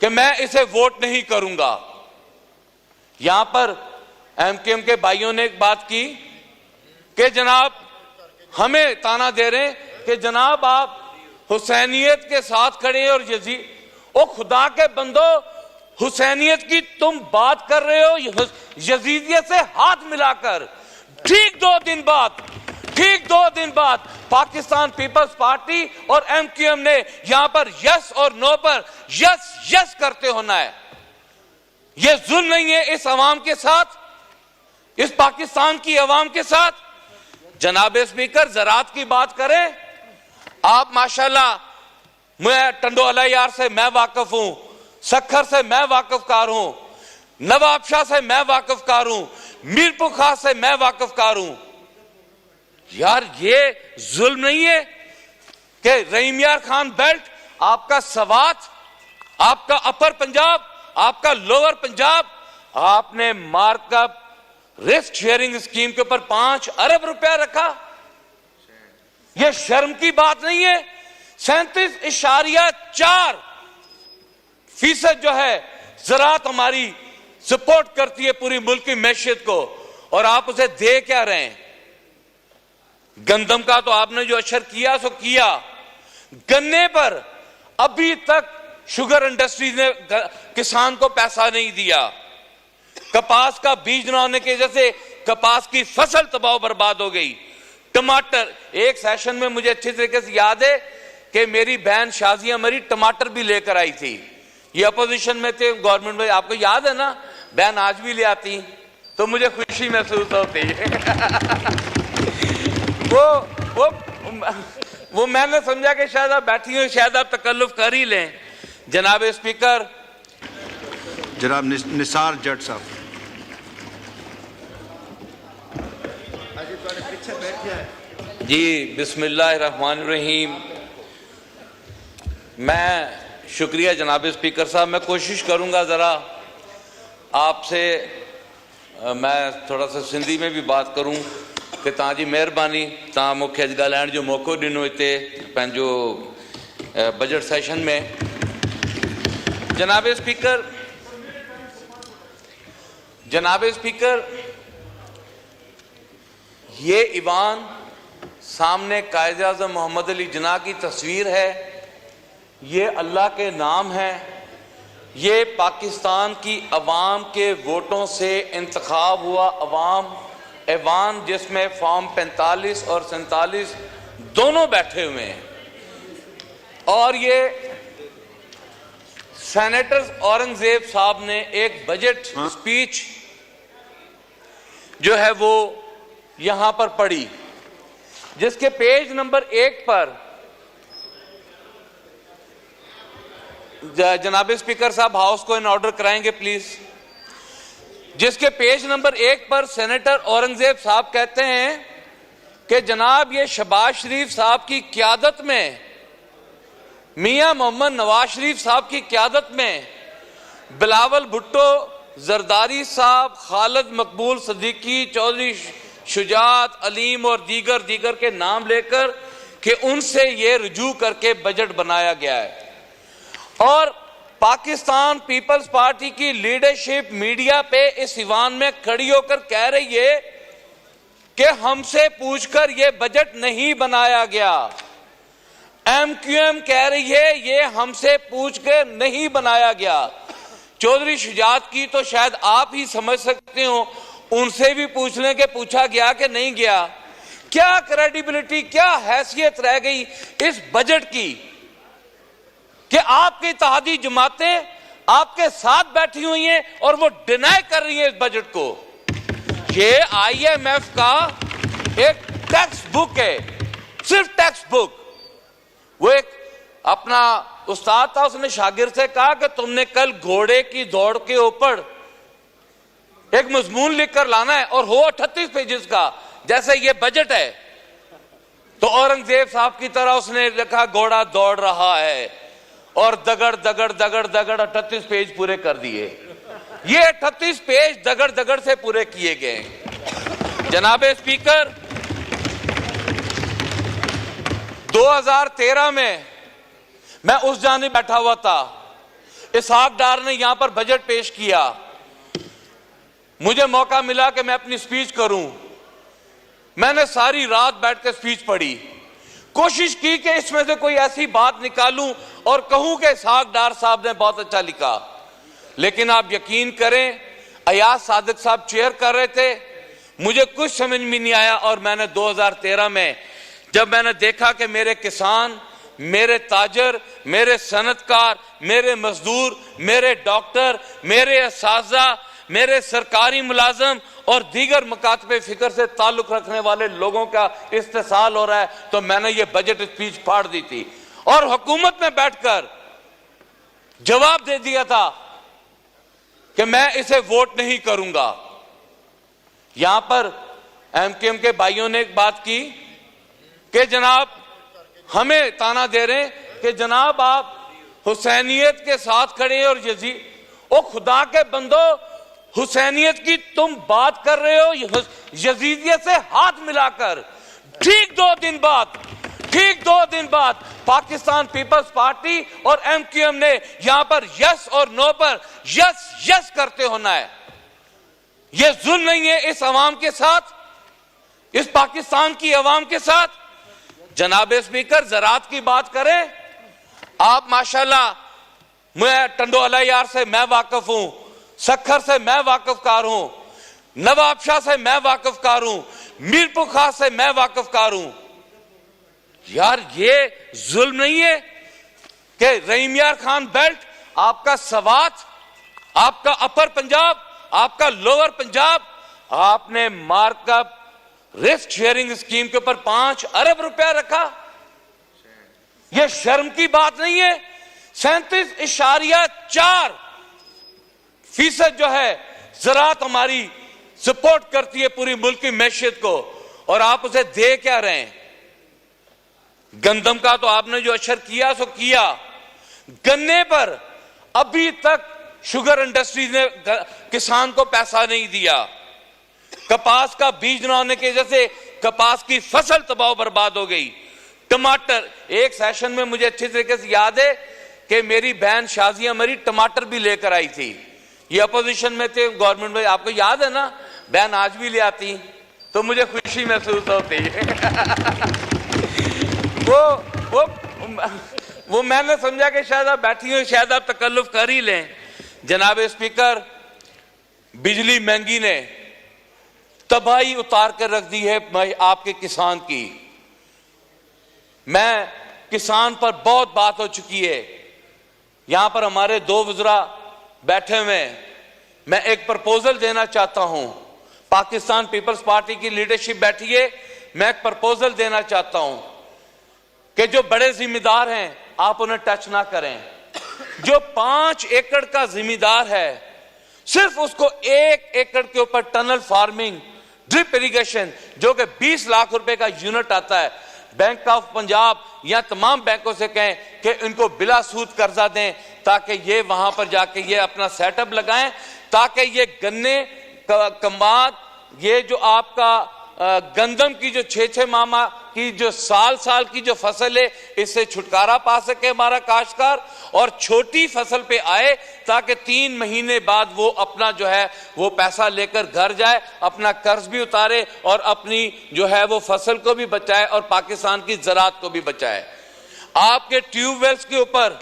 कि मैं इसे वोट नहीं करूंगा। यहां पर एमकेएम के भाइयों ने एक बात की कि जनाब हमें ताना दे रहे हैं कि जनाब आप हुसैनियत के साथ खड़े हैं और यजीद। ओ खुदा के बंदो, हुसैनियत की तुम बात कर रहे हो यजीदियत से हाथ मिलाकर। ठीक 2 दिन बाद पाकिस्तान पीपल्स पार्टी और एमक्यूएम ने यहां पर यस और नो पर यस करते होना है। यह जुल्म नहीं है इस अवाम के साथ, इस पाकिस्तान की अवाम के साथ। जनाब स्पीकर, ज़राअत की बात करें, आप माशाल्लाह, मैं टंडोला यार से मैं वाकिफ हूं, सखर से मैं वाकिफकार हूं, नवाबशाह से मैं वाकिफकार हूं, मीरपुर खास से मैं वाकिफकार हूं। यार ये जुल्म नहीं है कि रहीम यार खान बेल्ट, आपका सवात, आपका अपर पंजाब, आपका लोअर पंजाब, आपने मार्कअप रिस्क शेयरिंग स्कीम के ऊपर 5 अरब रुपया रखा। यह शर्म की बात नहीं है। 37.4% जो है ज़राअत हमारी सपोर्ट करती है पूरी मुल्क की मैशियत को, और आप उसे दे क्या रहे हैं? गंदम का तो आपने जो अशर किया सो किया। गन्ने पर अभी तक शुगर इंडस्ट्री ने किसान को पैसा नहीं दिया। कपास का बीज न होने की वजह से कपास की फसल तबाह बर्बाद हो गई। टमाटर, एक सेशन में मुझे अच्छी तरीके से याद है कि मेरी बहन शाजिया मरी टमाटर भी लेकर आई थी। ये अपोजिशन में थे, गवर्नमेंट में, आपको याद है ना? बहन आज भी ले आती तो मुझे खुशी महसूस होती है। वो मैंने समझा कि शायद आप बैठी हुई, शायद आप तकल्लुफ कर ही लें। जनाब स्पीकर, जनाब निसार जट साहब। जी बिस्मिल्लाहिर्रहमानिर्रहीम। मैं शुक्रिया जनाब स्पीकर साहब। मैं कोशिश करूंगा ज़रा आपसे, मैं थोड़ा सा सिंधी में भी बात करूं कि तव्हांजी मेहरबानी, तव्हां मूंखे अॼु ॻाल्हाइण जो मौक़ो ॾिनो हिते पंहिंजो बजट सेशन में। जनाब स्पीकर, ये ईवान सामने कायद आज़म मोहम्मद अली जिन्ना की तस्वीर है। ये अल्लाह के नाम है। ये पाकिस्तान की अवाम के वोटों से इंतखाब हुआ ऐवान, जिसमें फॉर्म 45 और 47 दोनों बैठे हुए हैं। और ये सेनेटर औरंगजेब साहब ने एक बजट स्पीच जो है वो यहां पर पढ़ी, जिसके पेज नंबर 1 पर जनाब स्पीकर साहब हाउस को इन ऑर्डर कराएंगे प्लीज। जिसके पेज नंबर 1 पर सेनेटर औरंगजेब साहब कहते हैं कि जनाब ये शहबाज शरीफ साहब की क़यादत में, मियां मोहम्मद नवाज शरीफ साहब की क़यादत में बिलावल भुट्टो, जरदारी साहब, खालिद मकबूल सिद्दीकी, चौधरी शुजात, अलीम और दीगर के नाम लेकर कि उनसे ये रुजू करके बजट बनाया गया है। और पाकिस्तान पीपल्स पार्टी की लीडरशिप मीडिया पे इस ईवान में खड़ी होकर कह रही है कि हमसे पूछकर ये बजट नहीं बनाया गया। एमक्यूएम कह रही है ये हमसे पूछकर नहीं बनाया गया। चौधरी शुजात की तो शायद आप ही समझ सकते हो, उनसे भी पूछ लें कि पूछा गया कि नहीं गया। क्या क्रेडिबिलिटी, क्या हैसियत रह गई इस बजट की कि आपकी इत्तेहादी जमातें आपके साथ बैठी हुई हैं और वो डिनाई कर रही हैं इस बजट को। ये आईएमएफ का एक टेक्स्ट बुक है, सिर्फ टेक्स्ट बुक। वो एक अपना उस्ताद था, उसने शागिर्द से कहा कि तुमने कल घोड़े की दौड़ के ऊपर एक मजमून लिखकर लाना है और हो 38 पेजेस का, जैसे ये बजट है। तो औरंगजेब साहब की तरह उसने लिखा घोड़ा दौड़ रहा है और दगड़ 38 पेज पूरे कर दिए। ये 38 पेज दगड़ से पूरे किए गए। जनाब स्पीकर, 2013 में मैं उस जानिब बैठा हुआ था। इसहाक डार ने यहां पर बजट पेश किया। मुझे मौका मिला कि मैं अपनी स्पीच करूं। मैंने सारी रात बैठकर स्पीच पढ़ी, कोशिश की कि इसमें से कोई ऐसी बात निकालूं और कहूं कि इसहाक डार साहब ने बहुत अच्छा लिखा। लेकिन आप यकीन करें, अयाज सादिक साहब चेयर कर रहे थे, मुझे कुछ समझ में नहीं आया। और मैंने 2013 में जब मैंने देखा कि मेरे किसान, मेरे ताजर, मेरे सनतकार, मेरे मजदूर, मेरे डॉक्टर, मेरे असातिज़ा, मेरे सरकारी मुलाजम और दीगर मकातबे फिक्र से ताल्लुक रखने वाले लोगों का इस्तेसाल हो रहा है, तो मैंने ये बजट स्पीच फाड़ दी थी और हुकूमत में बैठकर जवाब दे दिया था कि मैं इसे वोट नहीं करूंगा। यहां पर एमकेएम के भाइयों ने एक बात की कि जनाब हमें ताना दे रहे हैं कि जनाब आप हुसैनियत के साथ खड़े हैं और यजीद। ओ खुदा के बंदो, हुसैनियत की तुम बात कर रहे हो यजीदियत से हाथ मिलाकर। ठीक 2 दिन बाद पाकिस्तान पीपल्स पार्टी और एमक्यूएम ने यहां पर यस और नो पर यस करते होना है। यह जुल्म नहीं है इस अवाम के साथ, इस पाकिस्तान की अवाम के साथ। जनाब स्पीकर, ज़राअत की बात करें, आप माशाल्लाह, मैं टंडोला यार से मैं वाकिफ हूं, सखर से मैं वाकिफकार हूं, नवाबशाह से मैं वाकिफकार हूं, मीरपुर से मैं वाकिफकार हूं। यार ये जुल्म नहीं है कि रहीम यार खान बेल्ट, आपका सवात, आपका अपर पंजाब, आपका लोअर पंजाब, आपने मार्कअप रिस्क शेयरिंग स्कीम के ऊपर 5 अरब रुपया रखा। यह शर्म की बात नहीं है। 37.4% जो है ज़राअत हमारी सपोर्ट करती है पूरी मुल्क की मैशियत को, और आप उसे दे क्या रहे हैं? गंदम का तो आपने जो अशर किया सो किया। गन्ने पर अभी तक शुगर इंडस्ट्री ने किसान को पैसा नहीं दिया। कपास का बीज न होने की वजह से कपास की फसल तबाह बर्बाद हो गई। टमाटर, एक सेशन में मुझे अच्छी तरीके से याद है कि मेरी बहन शाजिया मरी टमाटर भी लेकर आई थी। ये अपोजिशन में थे, गवर्नमेंट में, आपको याद है ना? बहन आज भी ले आती तो मुझे खुशी महसूस होती है। वो मैंने समझा कि शायद आप बैठी हो, शायद आप तकल्लुफ कर ही लें। जनाब स्पीकर, बिजली महंगी ने तबाही उतार कर रख दी है आपके किसान की। मैं किसान पर बहुत बात हो चुकी है। यहां पर हमारे 2 वज़रा बैठे हुए हैं। मैं एक प्रपोजल देना चाहता हूं। पाकिस्तान पीपल्स पार्टी की लीडरशिप बैठी है। मैं एक प्रपोजल देना चाहता हूं कि जो बड़े जिम्मेदार हैं आप उन्हें टच ना करें। जो 5 एकड़ का जिम्मेदार है, सिर्फ उसको 1 एकड़ के ऊपर टनल फार्मिंग, ड्रिप इरिगेशन, जो कि 20 लाख रुपए का यूनिट आता है, बैंक ऑफ पंजाब या तमाम बैंकों से कहें कि इनको बिला सूद कर्जा दें, ताकि ये वहां पर जाके ये अपना सेटअप लगाएं, ताकि ये गन्ने कमाद, ये जो आपका गंदम की जो 6-6 माह की जो साल की जो फसल है, इससे छुटकारा पा सके हमारा काश्तकार, और छोटी फसल पे आए ताकि 3 महीने बाद वो अपना जो है वो पैसा लेकर घर जाए, अपना कर्ज भी उतारे और अपनी जो है वो फसल को भी बचाए और पाकिस्तान की ज़राअत को भी बचाए। आपके ट्यूबवेल्स के ऊपर,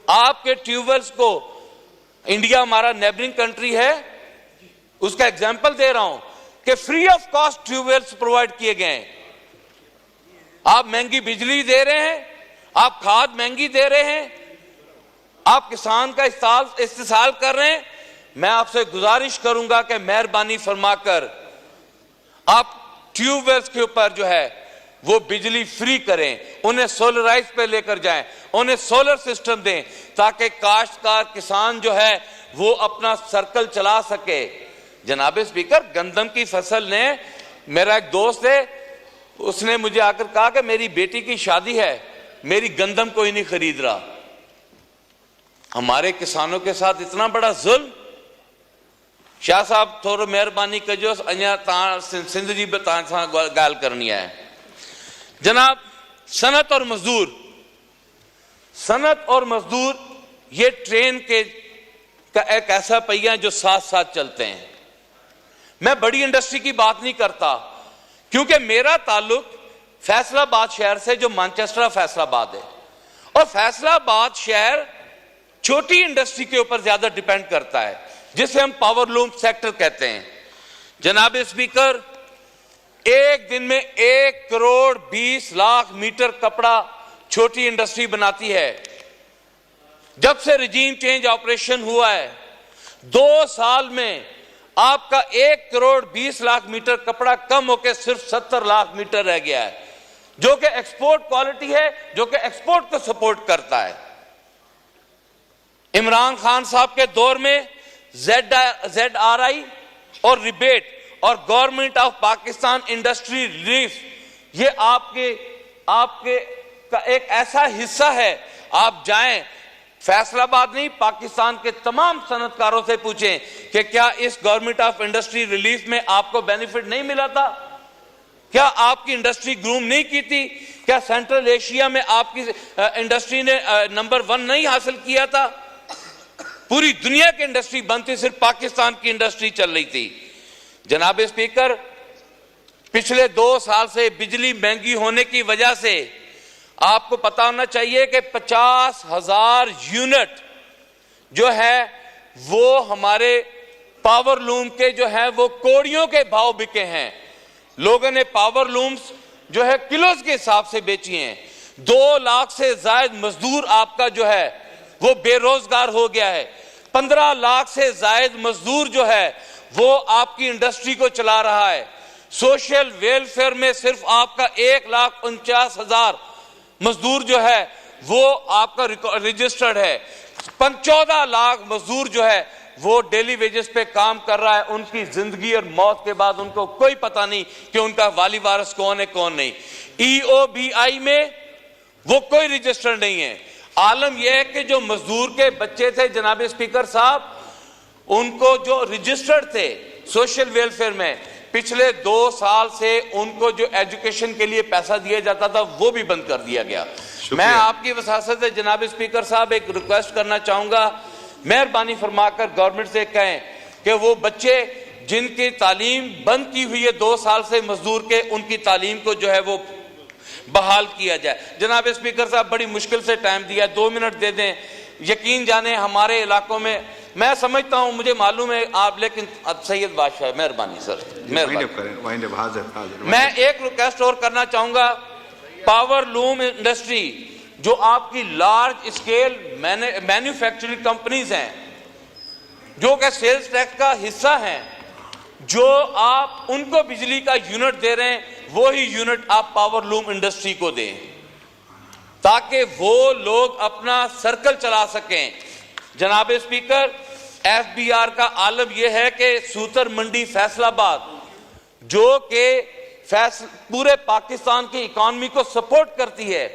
आपके ट्यूबवेल्स को, इंडिया हमारा नेबरिंग कंट्री है, उसका एग्जाम्पल दे रहा हूं कि free of cost tube wells provide किए गए हैं। आप महंगी बिजली दे रहे हैं, आप खाद महंगी दे रहे हैं, आप किसान का इस्तेसाल कर रहे हैं। मैं आपसे गुजारिश करूंगा कि मेहरबानी फरमाकर आप ट्यूबवेल्स के ऊपर जो है वो बिजली फ्री करें, उन्हें सोलराइज पे लेकर जाएं, उन्हें सोलर सिस्टम दें, ताकि काश्तकार किसान जो है वो अपना सर्कल चला सके। जनाब स्पीकर, गंदम की फसल ने, मेरा एक दोस्त है, उसने मुझे आकर कहा कि मेरी बेटी की शादी है, मेरी गंदम कोई नहीं खरीद रहा। हमारे किसानों के साथ इतना बड़ा जुल्म। शाह साहब थोड़ा मेहरबानी कजो, अञा सिंध जी भी गाल करनी है। जनाब, सनत और मजदूर ये ट्रेन के का एक ऐसा पहिया जो साथ साथ चलते हैं। मैं बड़ी इंडस्ट्री की बात नहीं करता, क्योंकि मेरा ताल्लुक फैसलाबाद शहर से जो मैनचेस्टर फैसलाबाद है, और फैसलाबाद शहर छोटी इंडस्ट्री के ऊपर ज्यादा डिपेंड करता है, जिसे हम पावर लूम सेक्टर कहते हैं। जनाब स्पीकर, एक दिन में 1 करोड़ 20 लाख मीटर कपड़ा छोटी इंडस्ट्री बनाती है। जब से रिजीम चेंज ऑपरेशन हुआ है, 2 साल में आपका 1 करोड़ 20 लाख मीटर कपड़ा कम होकर सिर्फ 70 लाख मीटर रह गया है, जो कि एक्सपोर्ट क्वालिटी है, जो कि एक्सपोर्ट को सपोर्ट करता है। इमरान खान साहब के दौर में ZRI और रिबेट और government of Pakistan industry relief, ये आपके का एक ऐसा हिस्सा है। आप जाएं, फैसलाबाद नहीं, पाकिस्तान के तमाम सनतकारों से पूछें कि क्या इस गवर्नमेंट ऑफ इंडस्ट्री रिलीफ में आपको बेनिफिट नहीं मिला था? क्या आपकी इंडस्ट्री ग्रूम नहीं की थी? क्या सेंट्रल एशिया में आपकी इंडस्ट्री ने नंबर 1 नहीं हासिल किया था? पूरी दुनिया की इंडस्ट्री बंद थी, सिर्फ पाकिस्तान की इंडस्ट्री चल रही थी। जनाब स्पीकर, पिछले 2 साल से बिजली महंगी होने की वजह से आपको पता होना चाहिए कि 50,000 यूनिट जो है वो हमारे पावर लूम के जो है वो कोड़ियों के भाव बिके हैं। लोगों ने पावर लूम्स जो है किलोज के हिसाब से बेची हैं। 2 लाख से ज्यादा मजदूर आपका जो है वो बेरोजगार हो गया है। 15 लाख से ज्यादा मजदूर जो है वो आपकी इंडस्ट्री को चला रहा है। सोशल वेलफेयर में सिर्फ आपका 1,49,000 मजदूर जो है वो आपका रजिस्टर्ड है। 14 लाख मजदूर जो है वो डेली वेजेस पे काम कर रहा है। उनकी जिंदगी और मौत के बाद उनको कोई पता नहीं कि उनका वाली वारिस कौन है कौन नहीं। EOBI में वो कोई रजिस्टर नहीं है। आलम यह है कि जो मजदूर के बच्चे थे जनाब स्पीकर साहब, उनको जो रजिस्टर्ड थे सोशल वेलफेयर में, पिछले 2 साल से उनको जो एजुकेशन के लिए पैसा दिया जाता था वो भी बंद कर दिया गया। मैं आपकी वसासत से जनाब स्पीकर साहब एक रिक्वेस्ट करना चाहूंगा, मेहरबानी फरमाकर गवर्नमेंट से कहें कि वो बच्चे जिनकी तालीम बंद की हुई है 2 साल से मजदूर के, उनकी तालीम को जो है वो बहाल किया जाए। जनाब स्पीकर साहब, बड़ी मुश्किल से टाइम दिया, 2 मिनट दे दें। यकीन जाने हमारे इलाकों में, मैं समझता हूं, मुझे मालूम है आप, लेकिन सैयद बादशाह, मेहरबानी सर, मेहरबानी। मैं एक रिक्वेस्ट और करना चाहूंगा, पावर लूम इंडस्ट्री जो आपकी लार्ज स्केल मैन्युफैक्चरिंग कंपनीज हैं, जो कि सेल्स टैक्स का हिस्सा हैं, जो आप उनको बिजली का यूनिट दे रहे हैं, वो ही यूनिट आप पावर लूम इंडस्ट्री को दें, ताकि वो लोग अपना सर्कल चला सकें। जनाब स्पीकर, FBR का आलम यह है कि सूतर मंडी फैसलाबाद, जो कि पूरे पाकिस्तान की इकॉनमी को सपोर्ट करती है,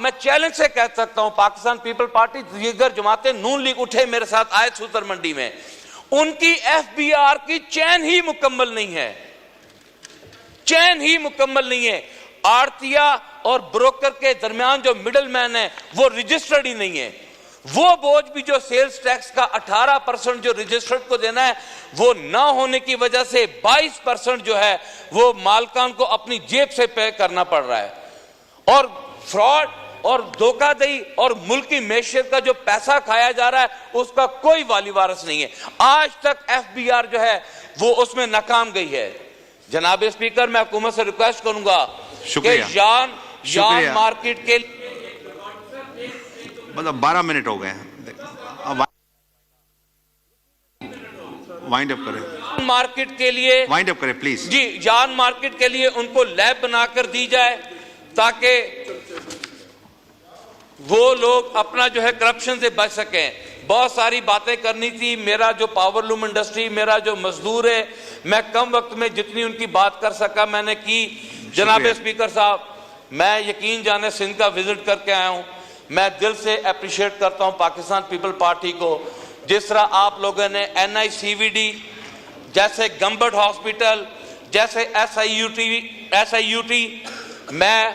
मैं चैलेंज से कह सकता हूं, पाकिस्तान पीपल पार्टी, दीगर जमातें, नून लीग उठे मेरे साथ आए सूतर मंडी में, उनकी FBR की चैन ही मुकम्मल नहीं है, चैन ही मुकम्मल नहीं है। आड़तिया और ब्रोकर के दरमियान जो मिडल मैन है वो रजिस्टर्ड ही नहीं है। वो बोझ भी जो सेल्स टैक्स का 18% जो रजिस्टर्ड को देना है, वो ना होने की वजह से 22% जो है वो मालकान को अपनी जेब से पे करना पड़ रहा है। और फ्रॉड और धोखाधड़ी और मुल्क की मैशियत का जो पैसा खाया जा रहा है, उसका कोई वाली वारिस नहीं है। आज तक FBR जो है वो उसमें नाकाम गई है। जनाब स्पीकर, मैं हुकूमत से रिक्वेस्ट करूंगा कि जान मार्केट के, मतलब 12 मिनट हो गए हैं, वाइंड अप करें, मार्केट के लिए वाइंड अप करें प्लीज जी। जान मार्केट के लिए उनको लैब बनाकर दी जाए, ताकि वो लोग अपना जो है करप्शन से बच सकें। बहुत सारी बातें करनी थी, मेरा जो पावर लूम इंडस्ट्री, मेरा जो मजदूर है, मैं कम वक्त में जितनी उनकी बात कर सका मैंने की। जनाब स्पीकर साहब, मैं यकीन जाने सिंध का विजिट करके आया हूं। मैं दिल से अप्रिशिएट करता हूं पाकिस्तान पीपल पार्टी को, जिस तरह आप लोगों ने NICVD जैसे गंबट हॉस्पिटल, जैसे SIUT, मैं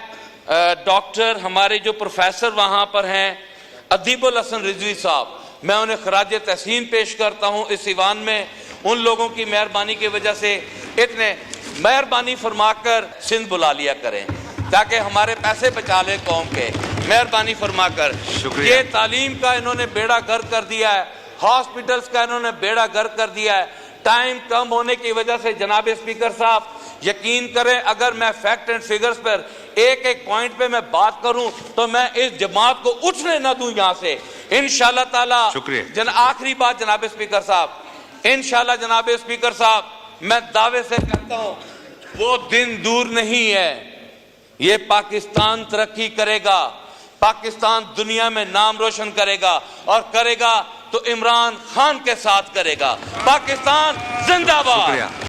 डॉक्टर, हमारे जो प्रोफेसर वहां पर हैं, अदीबुल हसन रिजवी साहब, मैं उन्हें खराज तहसीन पेश करता हूं इस ईवान में। उन लोगों की मेहरबानी की वजह से इतने मेहरबानी फरमाकर सिंध बुला लिया करें ताकि हमारे पैसे बचा ले कौम के, मेहरबानी फरमाकर। शुक्रिया। ये तालीम का इन्होंने बेड़ा गर्क कर दिया है, हॉस्पिटल्स का इन्होंने बेड़ा गर्क कर दिया है। टाइम कम होने की वजह से जनाब स्पीकर साहब यकीन करें, अगर मैं फैक्ट एंड फिगर्स पर एक एक पॉइंट पे मैं बात करूं तो मैं इस जमात को उठने ना दूं यहां से, इंशाल्लाह ताला। शुक्रिया। आखिरी बात जनाब स्पीकर साहब, इंशाल्लाह जनाब स्पीकर साहब, मैं दावे से कहता हूं वो दिन दूर नहीं है, ये पाकिस्तान तरक्की करेगा, पाकिस्तान दुनिया में नाम रोशन करेगा, और करेगा तो इमरान खान के साथ करेगा। पाकिस्तान जिंदाबाद।